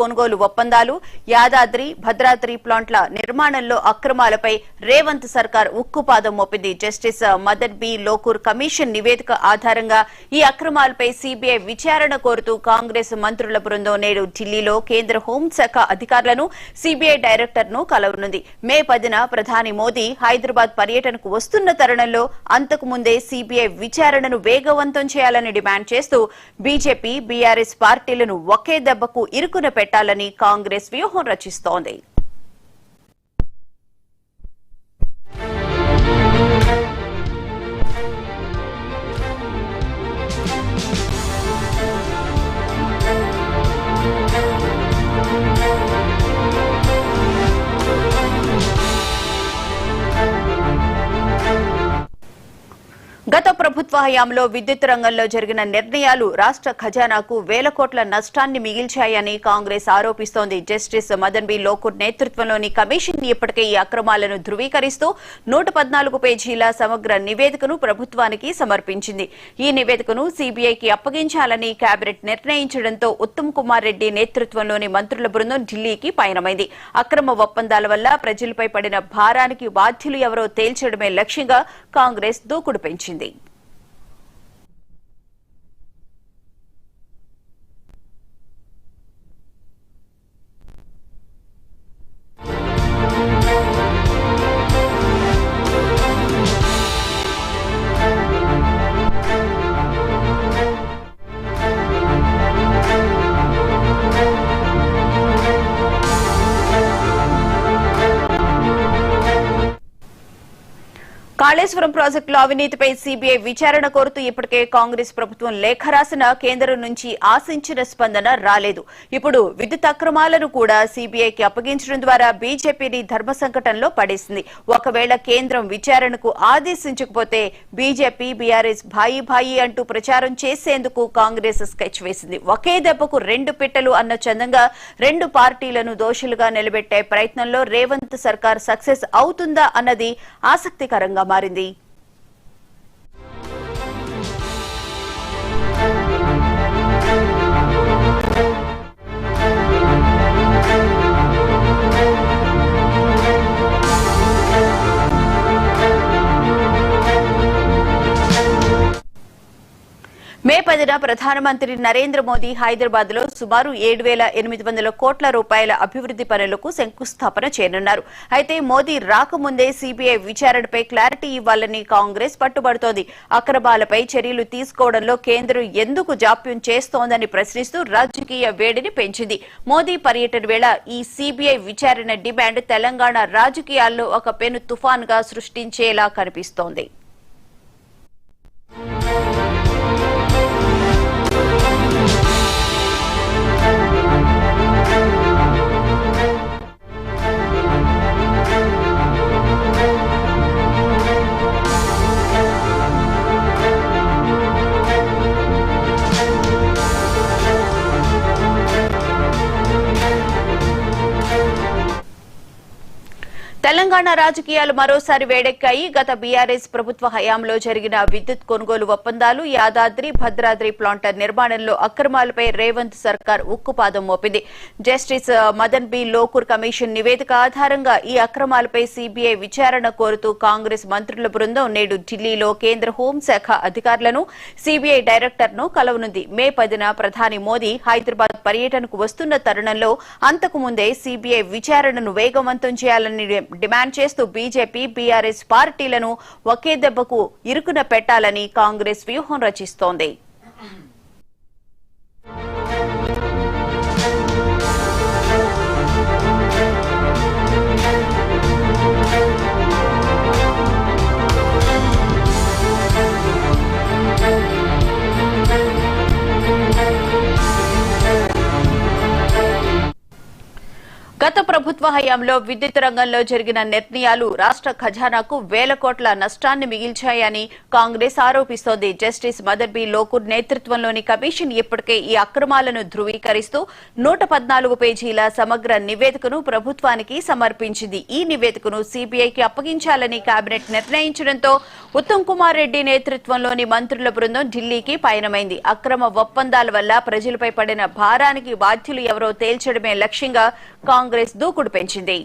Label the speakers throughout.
Speaker 1: కొనుగోలు ఒప్పందాలు, యాదాద్రి భద్రాద్రి ప్లాంట్ల నిర్మాణంలో అక్రమాలపై రేవంత్ సర్కార్ ఉక్కుపాదం మోపింది. Justice Madan B Lokur commission నివేదిక ఆధారంగా ఈ అక్రమాలపై సీబీఐ విచారణ కోరుతూ కాంగ్రెస్ మంత్రుల బృందం నేడు ఢిల్లీలో కేంద్ర హోంశాఖ అధికారులను, సీబీఐ డైరెక్టర్ ను కలవనుంది. మే 10న ప్రధాని మోదీ హైదరాబాద్ పర్యటనకు వస్తున్న తరుణంలో అంతకు ముందే సీబీఐ విచారణను వేగవంతం చేయాలని డిమాండ్ చేస్తూ బీజేపీ, బీఆర్ఎస్ పార్టీలను ఒకే దెబ్బకు ఇరుకున పెట్టాలని కాంగ్రెస్ వ్యూహం రచిస్తోంది. గత ప్రభుత్వ హయాంలో విద్యుత్ రంగంలో జరిగిన నిర్ణయాలు రాష్ట్ర ఖజానాకు వేల కోట్ల నష్టాన్ని మిగిల్చాయని కాంగ్రెస్ ఆరోపిస్తోంది. జస్టిస్ మదన్ బి లోకూర్ నేతృత్వంలోని కమిషన్ ఇప్పటికే ఈ అక్రమాలను ధృవీకరిస్తూ 114 పేజీల సమగ్ర నివేదికను ప్రభుత్వానికి సమర్పించింది. ఈ నివేదికను సీబీఐకి అప్పగించాలని కేబినెట్ నిర్ణయించడంతో ఉత్తమ్ కుమార్ రెడ్డి నేతృత్వంలోని మంత్రుల బృందం ఢిల్లీకి పయనమైంది. అక్రమ ఒప్పందాల వల్ల ప్రజలపై పడిన భారానికి బాధ్యులు ఎవరో తేల్చడమే లక్ష్యంగా కాంగ్రెస్ దూకుడు పెంచింది. కాళేశ్వరం ప్రాజెక్టులో అవినీతిపై సీబీఐ విచారణ కోరుతూ ఇప్పటికే కాంగ్రెస్ ప్రభుత్వం లేఖ రాసిన కేంద్రం నుంచి ఆశించిన స్పందన రాలేదు. ఇప్పుడు విద్యుత్ అక్రమాలను కూడా సీబీఐకి అప్పగించడం ద్వారా బీజేపీని ధర్మ సంకటంలో పడేసింది. ఒకవేళ కేంద్రం విచారణకు ఆదేశించకపోతే బీజేపీ, బీఆర్ఎస్ భాయి భాయి అంటూ ప్రచారం చేసేందుకు కాంగ్రెస్ స్కెచ్ వేసింది. ఒకే దెబ్బకు రెండు పిట్టలు అన్న చందంగా రెండు పార్టీలను దోషులుగా నిలబెట్టే ప్రయత్నంలో రేవంత్ సర్కార్ సక్సెస్ అవుతుందా అన్నది ఆసక్తికరంగా మారింది. మే 10న ప్రధానమంత్రి నరేంద్ర మోదీ హైదరాబాద్ లో సుమారు 7,800 కోట్ల రూపాయల అభివృద్ది పనులకు శంకుస్థాపన చేయనున్నారు. అయితే మోదీ రాకముందే సీబీఐ విచారణపై క్లారిటీ ఇవ్వాలని కాంగ్రెస్ పట్టుబడుతోంది. అక్రమాలపై చర్యలు తీసుకోవడంలో కేంద్రం ఎందుకు జాప్యం చేస్తోందని ప్రశ్నిస్తూ రాజకీయ వేడిని పెంచింది. మోదీ పర్యటన వేళ ఈ సీబీఐ విచారణ డిమాండ్ తెలంగాణ రాజకీయాల్లో ఒక పెను తుఫాన్గా సృష్టించేలా కనిపిస్తోంది. తెలంగాణ రాజకీయాలు మరోసారి వేడెక్కాయి. గత బీఆర్ఎస్ ప్రభుత్వ హయాంలో జరిగిన విద్యుత్ కొనుగోలు ఒప్పందాలు, యాదాద్రి భద్రాద్రి ప్లాంట్ నిర్మాణంలో అక్రమాలపై రేవంత్ సర్కార్ ఉక్కుపాదం మోపింది. Justice Madan B Lokur commission నివేదిక ఆధారంగా ఈ అక్రమాలపై సీబీఐ విచారణ కోరుతూ కాంగ్రెస్ మంత్రుల బృందం నేడు ఢిల్లీలో కేంద్ర హోంశాఖ అధికారులను, సీబీఐ డైరెక్టర్ ను కలవనుంది. మే 10న ప్రధాని మోదీ హైదరాబాద్ పర్యటనకు వస్తున్న తరుణంలో అంతకు ముందే సీబీఐ విచారణను వేగవంతం చేయాలని డిమాండ్ చేస్తూ బీజేపీ, బీఆర్ఎస్ పార్టీలను ఒకే దెబ్బకు ఇరుకున పెట్టాలని కాంగ్రెస్ వ్యూహం రచిస్తోంది. గత ప్రభుత్వ హయాంలో విద్యుత్ రంగంలో జరిగిన నిర్ణయాలు రాష్ట్ర ఖజానాకు వేల కోట్ల నష్టాన్ని మిగిల్చాయని కాంగ్రెస్ ఆరోపిస్తోంది. జస్టిస్ మదర్ బి లోకూర్ నేతృత్వంలోని కమిషన్ ఇప్పటికే ఈ అక్రమాలను ధృవీకరిస్తూ 114 పేజీల సమగ్ర నివేదికను ప్రభుత్వానికి సమర్పించింది. ఈ నివేదికను సీబీఐకి అప్పగించాలని కేబినెట్ నిర్ణయించడంతో ఉత్తమ్ కుమార్ రెడ్డి నేతృత్వంలోని మంత్రుల బృందం ఢిల్లీకి పయనమైంది. అక్రమ ఒప్పందాల వల్ల ప్రజలపై పడిన భారానికి బాధ్యులు ఎవరో తేల్చడమే లక్ష్యంగా కాంగ్రెస్ దూకుడు పెంచింది.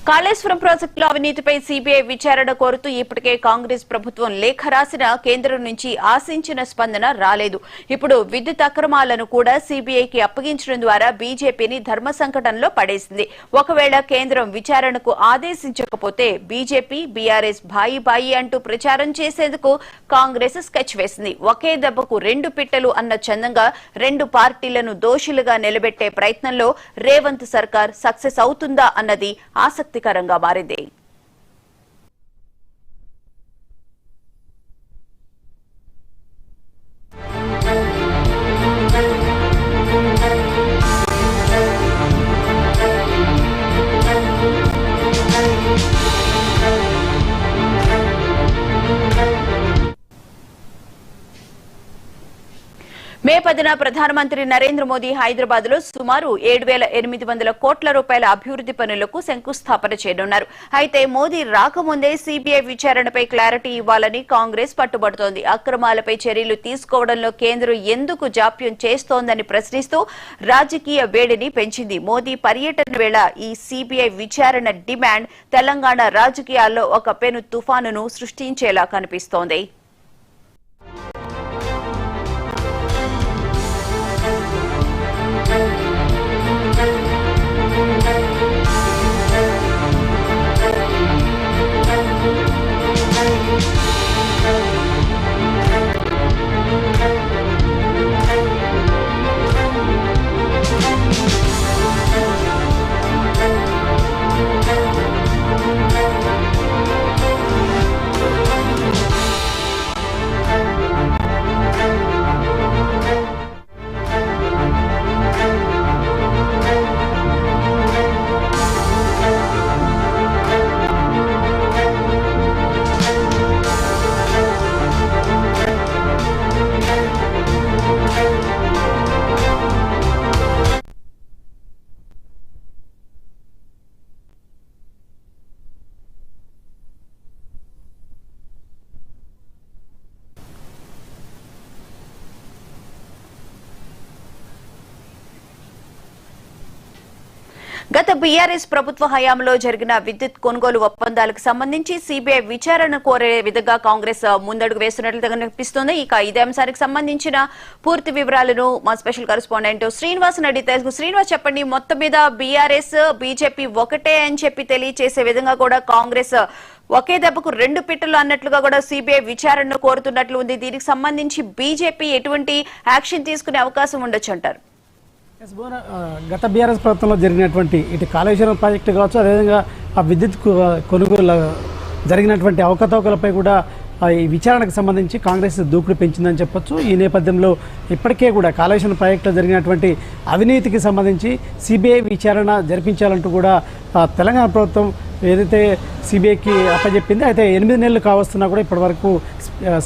Speaker 1: కాళేశ్వరం ప్రాజెక్టులో అవినీతిపై సీబీఐ విచారణ కోరుతూ ఇప్పటికే కాంగ్రెస్ ప్రభుత్వం లేఖ రాసినా కేంద్రం నుంచి ఆశించిన స్పందన రాలేదు. ఇప్పుడు విద్యుత్ అక్రమాలను కూడా సీబీఐకి అప్పగించడం ద్వారా బీజేపీని ధర్మ సంకటంలో పడేసింది. ఒకవేళ కేంద్రం విచారణకు ఆదేశించకపోతే బీజేపీ బీఆర్ఎస్ బాయి బాయి అంటూ ప్రచారం చేసేందుకు కాంగ్రెస్ స్కెచ్ వేసింది. ఒకే దెబ్బకు రెండు పిట్టలు అన్న చందంగా రెండు పార్టీలను దోషులుగా నిలబెట్టే ప్రయత్నంలో రేవంత్ సర్కార్ సక్సెస్ అవుతుందా అన్నది ఆసక్తికరంగా మారింది. మే 10న ప్రధానమంత్రి నరేంద్ర మోదీ హైదరాబాద్ లో సుమారు 7,800 కోట్ల రూపాయల అభివృద్ది పనులకు శంకుస్థాపన చేయనున్నారు. అయితే మోదీ రాకముందే సీబీఐ విచారణపై క్లారిటీ ఇవ్వాలని కాంగ్రెస్ పట్టుబడుతోంది. అక్రమాలపై చర్యలు తీసుకోవడంలో కేంద్రం ఎందుకు జాప్యం చేస్తోందని ప్రశ్నిస్తూ రాజకీయ వేడిని పెంచింది. మోదీ పర్యటన వేళ ఈ సీబీఐ విచారణ డిమాండ్ తెలంగాణ రాజకీయాల్లో ఒక పెను తుఫానును సృష్టించేలా కనిపిస్తోంది. గత బీఆర్ఎస్ ప్రభుత్వ హయాంలో జరిగిన విద్యుత్ కొనుగోలు ఒప్పందాలకు సంబంధించి సీబీఐ విచారణ కోరే విధంగా కాంగ్రెస్ ముందడుగు వేస్తున్నట్లుగా కనిపిస్తోంది. ఇక ఇదే అంశానికి సంబంధించిన పూర్తి వివరాలను మా స్పెషల్ కరెస్పాండెంట్ శ్రీనివాస్ అడిగి తెలుసు. శ్రీనివాస్, చెప్పండి, మొత్తం మీద బీఆర్ఎస్ బీజేపీ ఒకటే అని చెప్పి తెలియజేసే విధంగా కూడా కాంగ్రెస్ ఒకే దెబ్బకు రెండు పిట్టలు అన్నట్లుగా కూడా సీబీఐ విచారణను కోరుతున్నట్లు ఉంది. దీనికి సంబంధించి బీజేపీ ఎటువంటి యాక్షన్ తీసుకునే అవకాశం ఉండొచ్చు అంటారు?
Speaker 2: గత బీఆర్ఎస్ ప్రభుత్వంలో జరిగినటువంటి ఇటు కాళేశ్వరం ప్రాజెక్టు కావచ్చు, అదేవిధంగా ఆ విద్యుత్ కొనుగోలు జరిగినటువంటి అవకతవకలపై కూడా ఈ విచారణకు సంబంధించి కాంగ్రెస్ దూకుడు పెంచిందని చెప్పొచ్చు. ఈ నేపథ్యంలో ఇప్పటికే కూడా కాళేశ్వరం ప్రాజెక్టులో జరిగినటువంటి అవినీతికి సంబంధించి సిబిఐ విచారణ జరిపించాలంటూ కూడా తెలంగాణ ప్రభుత్వం ఏదైతే సిబిఐకి అప్పచెప్పింది, అయితే 8 నెలలు కావస్తున్నా కూడా ఇప్పటివరకు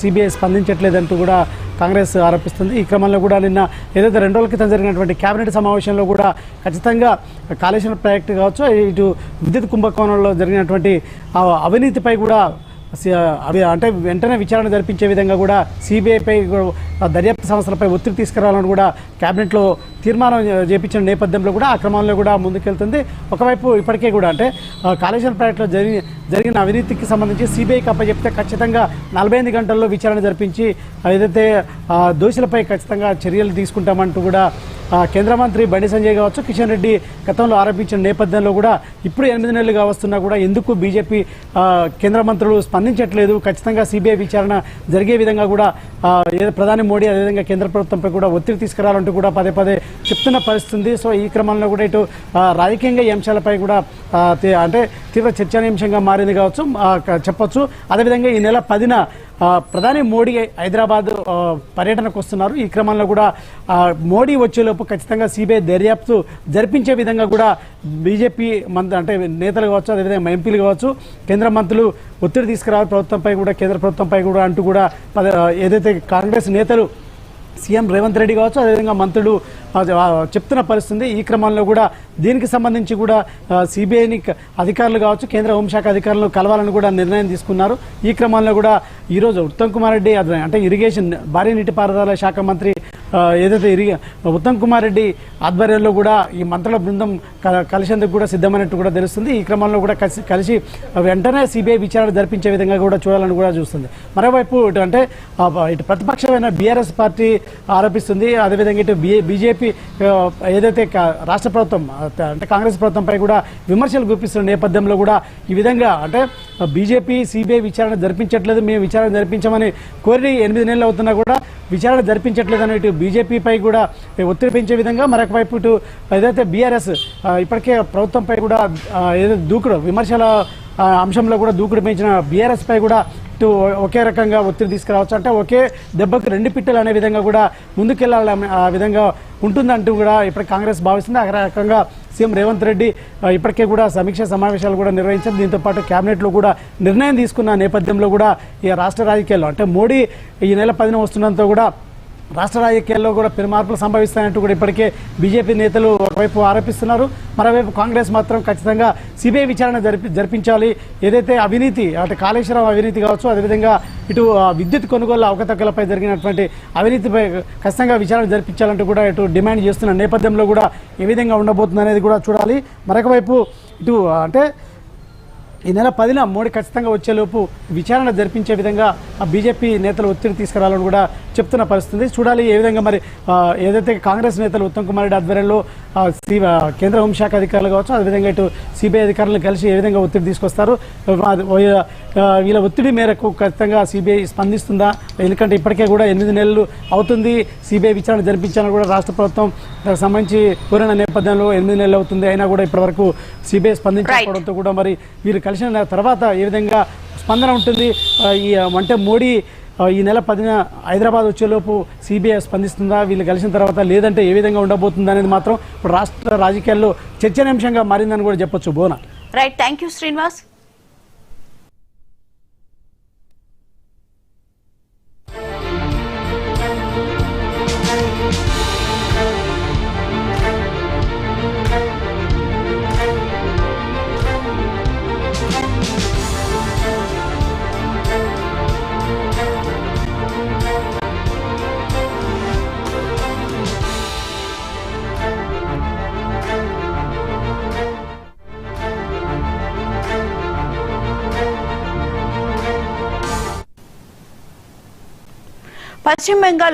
Speaker 2: సిబిఐ స్పందించట్లేదంటూ కూడా కాంగ్రెస్ ఆరోపిస్తుంది. ఈ క్రమంలో కూడా నిన్న ఏదైతే 2 రోజుల క్రితం జరిగినటువంటి కేబినెట్ సమావేశంలో కూడా ఖచ్చితంగా కాళేశ్వరం ప్రాజెక్టు కావచ్చు, ఇటు విద్యుత్ కుంభకోణంలో జరిగినటువంటి అవినీతిపై కూడా అంటే వెంటనే విచారణ జరిపించే విధంగా కూడా సిబిఐపై దర్యాప్తు సంస్థలపై ఒత్తిడి తీసుకురావాలని కూడా కేబినెట్లో తీర్మానం చేపించిన నేపథ్యంలో కూడా ఆ క్రమంలో కూడా ముందుకెళ్తుంది. ఒకవైపు ఇప్పటికే కూడా అంటే కాళేశ్వరం ప్రాజెక్టులో జరిగిన అవినీతికి సంబంధించి సిబిఐకి అప్పచెప్తే ఖచ్చితంగా 48 గంటల్లో విచారణ జరిపించి ఏదైతే దోషులపై ఖచ్చితంగా చర్యలు తీసుకుంటామంటూ కూడా కేంద్ర మంత్రి బండి సంజయ్ కావచ్చు, కిషన్ రెడ్డి గతంలో ఆరోపించిన నేపథ్యంలో కూడా ఇప్పుడు 8 నెలలుగా వస్తున్నా కూడా ఎందుకు బీజేపీ కేంద్ర మంత్రులు స్పందించట్లేదు, ఖచ్చితంగా సిబిఐ విచారణ జరిగే విధంగా కూడా ప్రధాని మోడీ అదేవిధంగా కేంద్ర ప్రభుత్వంపై కూడా ఒత్తిడి తీసుకురావాలంటూ కూడా పదే పదే చెప్తున్న పరిస్థితి. సో ఈ క్రమంలో కూడా ఇటు రాజకీయంగా ఈ అంశాలపై కూడా అంటే తీవ్ర చర్చనీయాంశంగా మారింది కావచ్చు చెప్పొచ్చు. అదేవిధంగా ఈ నెల 10న ప్రధాని మోడీ హైదరాబాద్ పర్యటనకు వస్తున్నారు. ఈ క్రమంలో కూడా మోడీ వచ్చేలోపు ఖచ్చితంగా సిబిఐ దర్యాప్తు జరిపించే విధంగా కూడా బీజేపీ అంటే నేతలు కావచ్చు, అదేవిధంగా ఎంపీలు కావచ్చు, కేంద్ర మంత్రులు ఒత్తిడి తీసుకురావాలి ప్రభుత్వంపై కూడా, కేంద్ర ప్రభుత్వంపై కూడా అంటూ కూడా ఏదైతే కాంగ్రెస్ నేతలు సీఎం రేవంత్ రెడ్డి కావచ్చు, అదేవిధంగా మంత్రులు చెప్తున్న పరిస్థితి. ఈ క్రమంలో కూడా దీనికి సంబంధించి కూడా సిబిఐని అధికారులు కావచ్చు, కేంద్ర హోంశాఖ అధికారులు కలవాలని కూడా నిర్ణయం తీసుకున్నారు. ఈ క్రమంలో కూడా ఈరోజు ఉత్తమ్ కుమార్ రెడ్డి అంటే ఇరిగేషన్ భారీ నీటిపారుదల శాఖ మంత్రి ఏదైతే ఉత్తమ్ కుమార్ రెడ్డి ఆధ్వర్యంలో కూడా ఈ మంత్రుల బృందం కలిసేందుకు కూడా సిద్ధమైనట్టు కూడా తెలుస్తుంది. ఈ క్రమంలో కూడా కలిసి వెంటనే సిబిఐ విచారణ జరిపించే విధంగా కూడా చూడాలని కూడా చూస్తుంది. మరోవైపు ఇటు ప్రతిపక్షమైన బీఆర్ఎస్ పార్టీ ఆరోపిస్తుంది, అదేవిధంగా ఇటు బీజేపీ ఏదైతే రాష్ట్ర ప్రభుత్వం అంటే కాంగ్రెస్ ప్రభుత్వంపై కూడా విమర్శలు గుప్పిస్తున్న నేపథ్యంలో కూడా ఈ విధంగా అంటే బీజేపీ సిబిఐ విచారణ జరిపించట్లేదు, మేము విచారణ జరిపించమని కోరి 8 నెలలు అవుతున్నా కూడా విచారణ జరిపించట్లేదని ఇటు బీజేపీపై కూడా ఒత్తిడి పెంచే విధంగా, మరొక వైపు ఇటు ఏదైతే బీఆర్ఎస్ ఇప్పటికే ప్రభుత్వంపై కూడా ఏదైతే దూకుడు విమర్శల అంశంలో కూడా దూకుడు పెంచిన బీఆర్ఎస్ పై కూడా ఇటు ఒకే రకంగా ఒత్తిడి తీసుకురావచ్చు, అంటే ఒకే దెబ్బకు 2 పిట్టలు అనే విధంగా కూడా ముందుకెళ్లాలి ఆ విధంగా ఉంటుందంటూ కూడా ఇప్పుడు కాంగ్రెస్ భావిస్తుంది. ఆ రకంగా సీఎం రేవంత్ రెడ్డి ఇప్పటికే కూడా సమీక్ష సమావేశాలు కూడా నిర్వహించారు. దీంతో పాటు కేబినెట్లో కూడా నిర్ణయం తీసుకున్న నేపథ్యంలో కూడా ఈ రాష్ట్ర రాజకీయాల్లో అంటే మోడీ ఈ నెల 10న వస్తుండడంతో కూడా రాష్ట్ర రాజకీయాల్లో కూడా పెను మార్పులు సంభవిస్తాయంటూ కూడా ఇప్పటికే బీజేపీ నేతలు ఒకవైపు ఆరోపిస్తున్నారు. మరోవైపు కాంగ్రెస్ మాత్రం ఖచ్చితంగా సిబిఐ విచారణ జరిపించాలి, ఏదైతే అవినీతి అంటే కాళేశ్వరం అవినీతి కావచ్చు, అదేవిధంగా ఇటు విద్యుత్ కొనుగోలు అవకతవకలపై జరిగినటువంటి అవినీతిపై ఖచ్చితంగా విచారణ జరిపించాలంటూ కూడా ఇటు డిమాండ్ చేస్తున్న నేపథ్యంలో కూడా ఏ విధంగా ఉండబోతుంది అనేది కూడా చూడాలి. మరొక వైపు ఇటు అంటే ఈ నెల 10న మోడీ ఖచ్చితంగా వచ్చేలోపు విచారణ జరిపించే విధంగా బీజేపీ నేతలు ఒత్తిడి తీసుకురావాలని కూడా చెప్తున్న పరిస్థితి. చూడాలి ఏ విధంగా మరి ఏదైతే కాంగ్రెస్ నేతలు ఉత్తమ్ కుమార్ రెడ్డి ఆధ్వర్యంలో కేంద్ర హోంశాఖ అధికారులు కావచ్చు, అదేవిధంగా ఇటు సిబిఐ అధికారులను కలిసి ఏ విధంగా ఒత్తిడి తీసుకొస్తారు, వీళ్ళ ఒత్తిడి మేరకు ఖచ్చితంగా సిబిఐ స్పందిస్తుందా, ఎందుకంటే ఇప్పటికే కూడా 8 నెలలు అవుతుంది సిబిఐ విచారణ జరిపించాలని కూడా రాష్ట్ర ప్రభుత్వం దానికి సంబంధించి కోరిన నేపథ్యంలో 8 నెలలు అవుతుంది, అయినా కూడా ఇప్పటివరకు సిబిఐ స్పందించకపోవడంతో కూడా మరి వీరు కలిసిన తర్వాత ఏ విధంగా స్పందన ఉంటుంది, అంటే మోడీ ఈ నెల 10న హైదరాబాద్ వచ్చేలోపు సిబిఐ స్పందిస్తుందా, వీళ్ళు కలిసిన తర్వాత లేదంటే ఏ విధంగా ఉండబోతుంది అనేది మాత్రం ఇప్పుడు రాష్ట్ర రాజకీయాల్లో చర్చనీయాంశంగా మారిందని కూడా చెప్పొచ్చు. బోనా
Speaker 1: రైట్, థ్యాంక్ యూ శ్రీనివాస్. పశ్చిమ బెంగాల్